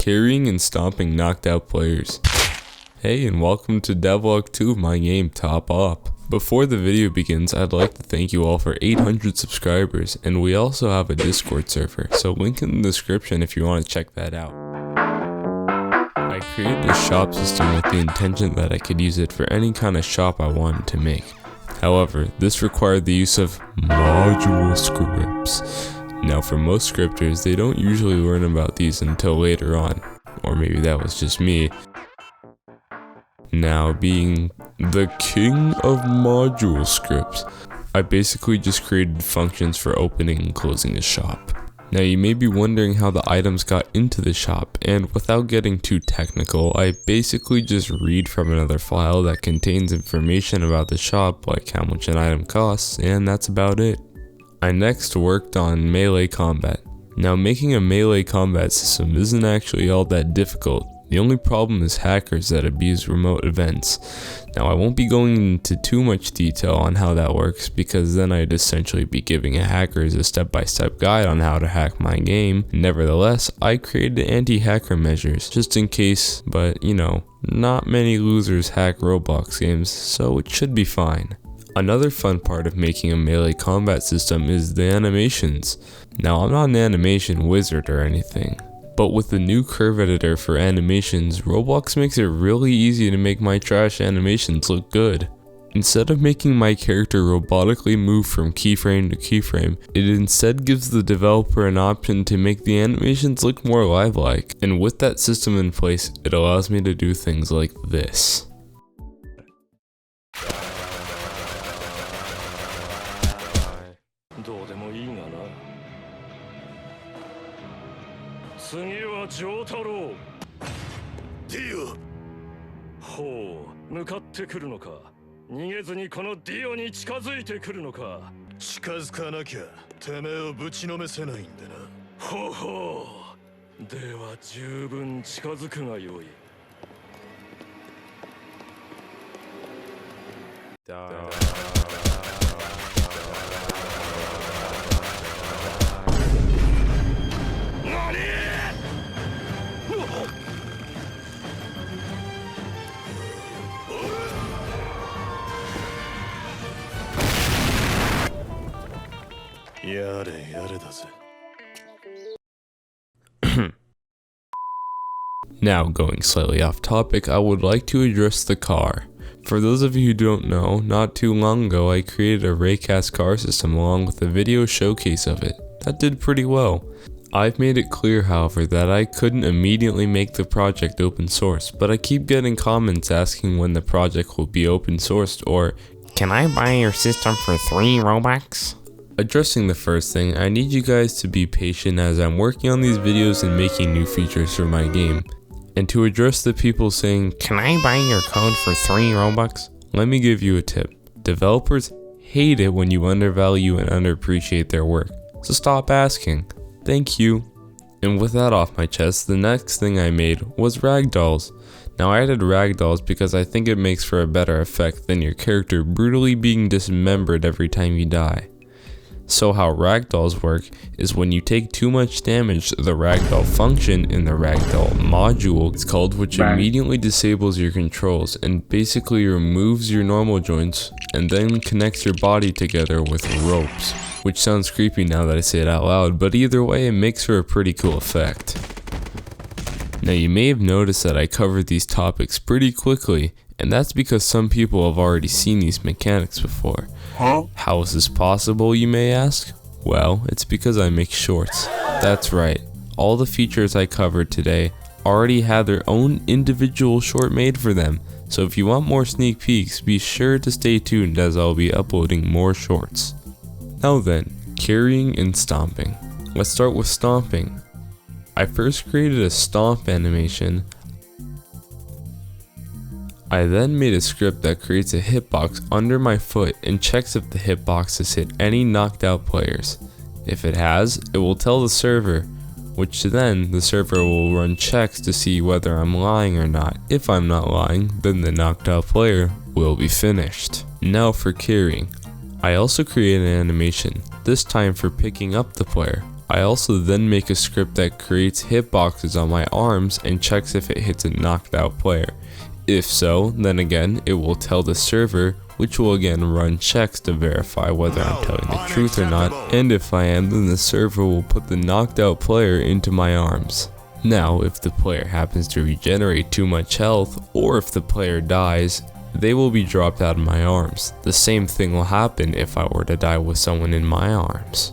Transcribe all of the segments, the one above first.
carrying and stomping knocked out players. Hey, and welcome to devlog 2 of my game, Top Up. Before the video begins, I'd like to thank you all for 800 subscribers, and we also have a Discord server, so link in the description if you want to check that out. I created a shop system with the intention that I could use it for any kind of shop I wanted to make. However, this required the use of module scripts. Now for most scripters, they don't usually learn about these until later on, or maybe that was just me. Now, being the king of module scripts, I basically just created functions for opening and closing a shop. Now you may be wondering how the items got into the shop, and without getting too technical, I basically just read from another file that contains information about the shop, like how much an item costs, and that's about it. I next worked on melee combat. Now making a melee combat system isn't actually all that difficult. The only problem is hackers that abuse remote events. Now I won't be going into too much detail on how that works because then I'd essentially be giving hackers a step-by-step guide on how to hack my game. Nevertheless, I created anti-hacker measures just in case, but you know, not many losers hack Roblox games, so it should be fine. Another fun part of making a melee combat system is the animations. Now I'm not an animation wizard or anything, but with the new curve editor for animations, Roblox makes it really easy to make my trash animations look good. Instead of making my character robotically move from keyframe to keyframe, it instead gives the developer an option to make the animations look more lifelike. And with that system in place, it allows me to do things like this. Dio! ほう、向かってくるのか。逃げずにこのディオに近づいてくるのか。近づかなきゃ、てめえをぶちのめせないんでな。ほうほう。では十分近づくがよい。やれやれだぜ。Now, going slightly off topic, I would like to address the car. For those of you who don't know, not too long ago I created a raycast car system along with a video showcase of it. That did pretty well. I've made it clear, however, that I couldn't immediately make the project open source, but I keep getting comments asking when the project will be open sourced or, "Can I buy your system for 3 Robux?" Addressing the first thing, I need you guys to be patient as I'm working on these videos and making new features for my game. And to address the people saying, "Can I buy your code for 3 Robux?" Let me give you a tip. Developers hate it when you undervalue and underappreciate their work, so stop asking. Thank you. And with that off my chest, the next thing I made was ragdolls. Now I added ragdolls because I think it makes for a better effect than your character brutally being dismembered every time you die. So how ragdolls work is when you take too much damage, the ragdoll function in the ragdoll module is called, which immediately disables your controls and basically removes your normal joints and then connects your body together with ropes. Which sounds creepy now that I say it out loud, but either way it makes for a pretty cool effect. Now you may have noticed that I covered these topics pretty quickly, and that's because some people have already seen these mechanics before. How is this possible, you may ask? Well, it's because I make shorts. That's right, all the features I covered today already have their own individual short made for them, so if you want more sneak peeks, be sure to stay tuned as I'll be uploading more shorts. Now then, carrying and stomping. Let's start with stomping. I first created a stomp animation. I then made a script that creates a hitbox under my foot and checks if the hitbox has hit any knocked out players. If it has, it will tell the server, which then the server will run checks to see whether I'm lying or not. If I'm not lying, then the knocked out player will be finished. Now for carrying. I also created an animation, this time for picking up the player. I also then make a script that creates hitboxes on my arms and checks if it hits a knocked out player. If so, then again, it will tell the server, which will again run checks to verify whether I'm telling the truth or not, and if I am, then the server will put the knocked out player into my arms. Now, if the player happens to regenerate too much health, or if the player dies, they will be dropped out of my arms. The same thing will happen if I were to die with someone in my arms.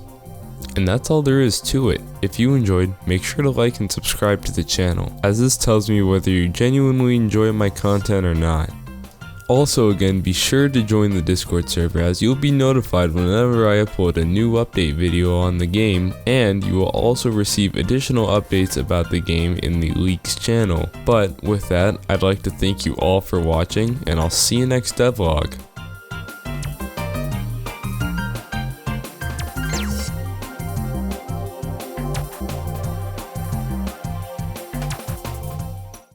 And that's all there is to it. If you enjoyed, make sure to like and subscribe to the channel, as this tells me whether you genuinely enjoy my content or not. Also again, be sure to join the Discord server, as you'll be notified whenever I upload a new update video on the game, and you will also receive additional updates about the game in the Leaks channel. But with that, I'd like to thank you all for watching, and I'll see you next devlog.